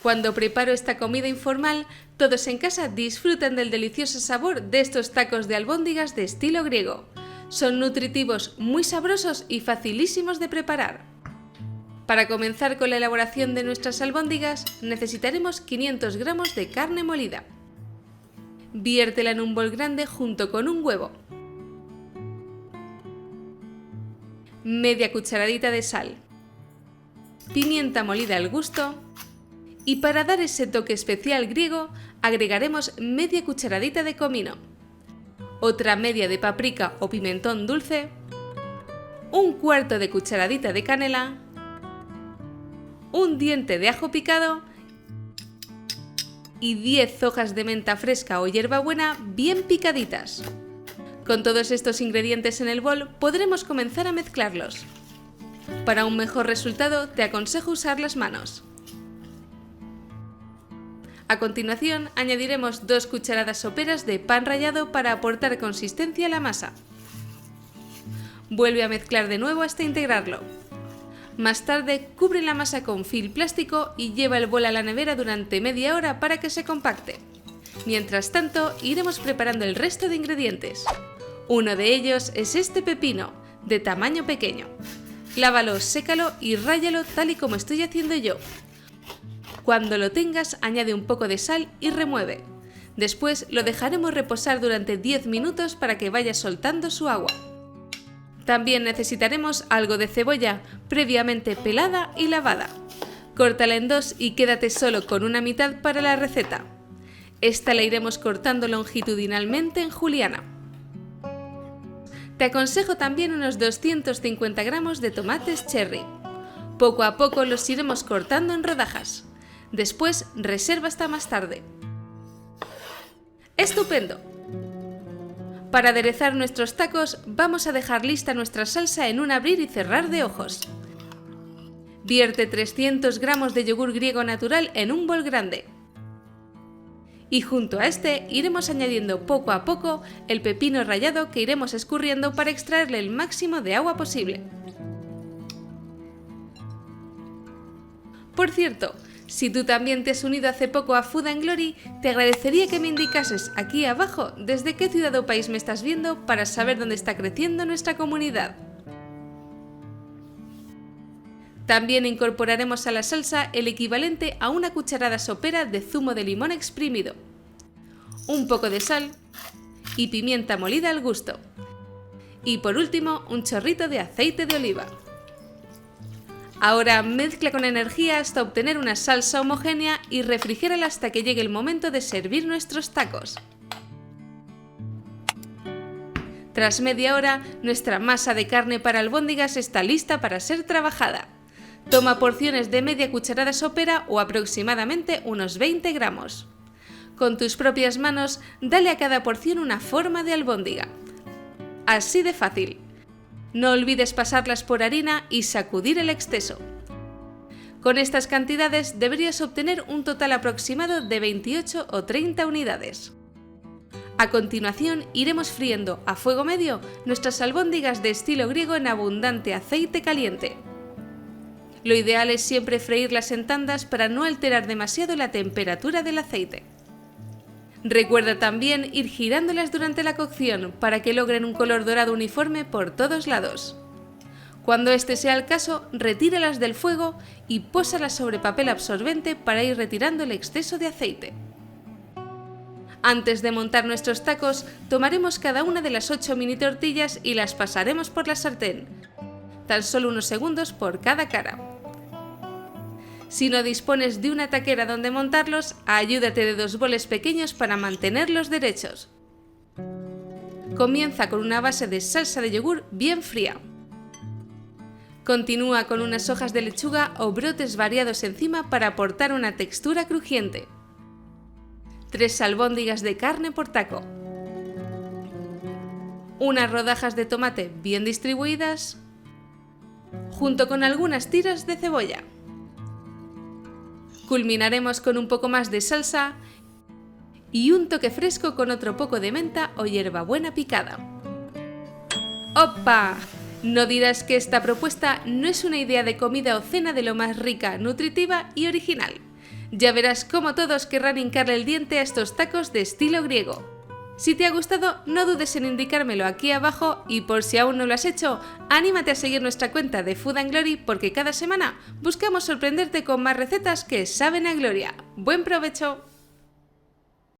Cuando preparo esta comida informal, todos en casa disfrutan del delicioso sabor de estos tacos de albóndigas de estilo griego. Son nutritivos, muy sabrosos y facilísimos de preparar. Para comenzar con la elaboración de nuestras albóndigas, necesitaremos 500 gramos de carne molida. Viértela en un bol grande junto con un huevo, media cucharadita de sal, pimienta molida al gusto y para dar ese toque especial griego agregaremos media cucharadita de comino, otra media de paprika o pimentón dulce, un cuarto de cucharadita de canela, un diente de ajo picado y 10 hojas de menta fresca o hierbabuena bien picaditas. Con todos estos ingredientes en el bol podremos comenzar a mezclarlos. Para un mejor resultado te aconsejo usar las manos. A continuación añadiremos 2 cucharadas soperas de pan rallado para aportar consistencia a la masa. Vuelve a mezclar de nuevo hasta integrarlo. Más tarde cubre la masa con film plástico y lleva el bol a la nevera durante media hora para que se compacte. Mientras tanto, iremos preparando el resto de ingredientes. Uno de ellos es este pepino, de tamaño pequeño. Lávalo, sécalo y ráyalo tal y como estoy haciendo yo. Cuando lo tengas, añade un poco de sal y remueve. Después lo dejaremos reposar durante 10 minutos para que vaya soltando su agua. También necesitaremos algo de cebolla, previamente pelada y lavada. Córtala en dos y quédate solo con una mitad para la receta. Esta la iremos cortando longitudinalmente en juliana. Te aconsejo también unos 250 gramos de tomates cherry. Poco a poco los iremos cortando en rodajas. Después reserva hasta más tarde. ¡Estupendo! Para aderezar nuestros tacos vamos a dejar lista nuestra salsa en un abrir y cerrar de ojos. Vierte 300 gramos de yogur griego natural en un bol grande. Y junto a este iremos añadiendo poco a poco el pepino rallado que iremos escurriendo para extraerle el máximo de agua posible. Por cierto, si tú también te has unido hace poco a Food & Glory, te agradecería que me indicases aquí abajo desde qué ciudad o país me estás viendo para saber dónde está creciendo nuestra comunidad. También incorporaremos a la salsa el equivalente a una cucharada sopera de zumo de limón exprimido, un poco de sal y pimienta molida al gusto. Y por último, un chorrito de aceite de oliva. Ahora mezcla con energía hasta obtener una salsa homogénea y refrigérala hasta que llegue el momento de servir nuestros tacos. Tras media hora, nuestra masa de carne para albóndigas está lista para ser trabajada. Toma porciones de media cucharada sopera o aproximadamente unos 20 gramos. Con tus propias manos, dale a cada porción una forma de albóndiga. Así de fácil. No olvides pasarlas por harina y sacudir el exceso. Con estas cantidades deberías obtener un total aproximado de 28 o 30 unidades. A continuación iremos friendo a fuego medio nuestras albóndigas de estilo griego en abundante aceite caliente. Lo ideal es siempre freírlas en tandas para no alterar demasiado la temperatura del aceite. Recuerda también ir girándolas durante la cocción para que logren un color dorado uniforme por todos lados. Cuando este sea el caso, retíralas del fuego y pósalas sobre papel absorbente para ir retirando el exceso de aceite. Antes de montar nuestros tacos, tomaremos cada una de las 8 mini tortillas y las pasaremos por la sartén, tan solo unos segundos por cada cara. Si no dispones de una taquera donde montarlos, ayúdate de 2 boles pequeños para mantenerlos derechos. Comienza con una base de salsa de yogur bien fría. Continúa con unas hojas de lechuga o brotes variados encima para aportar una textura crujiente. 3 albóndigas de carne por taco. Unas rodajas de tomate bien distribuidas, junto con algunas tiras de cebolla. Culminaremos con un poco más de salsa y un toque fresco con otro poco de menta o hierbabuena picada. ¡Opa! No dirás que esta propuesta no es una idea de comida o cena de lo más rica, nutritiva y original. Ya verás cómo todos querrán hincarle el diente a estos tacos de estilo griego. Si te ha gustado, no dudes en indicármelo aquí abajo y por si aún no lo has hecho, anímate a seguir nuestra cuenta de Food & Glory porque cada semana buscamos sorprenderte con más recetas que saben a gloria. ¡Buen provecho!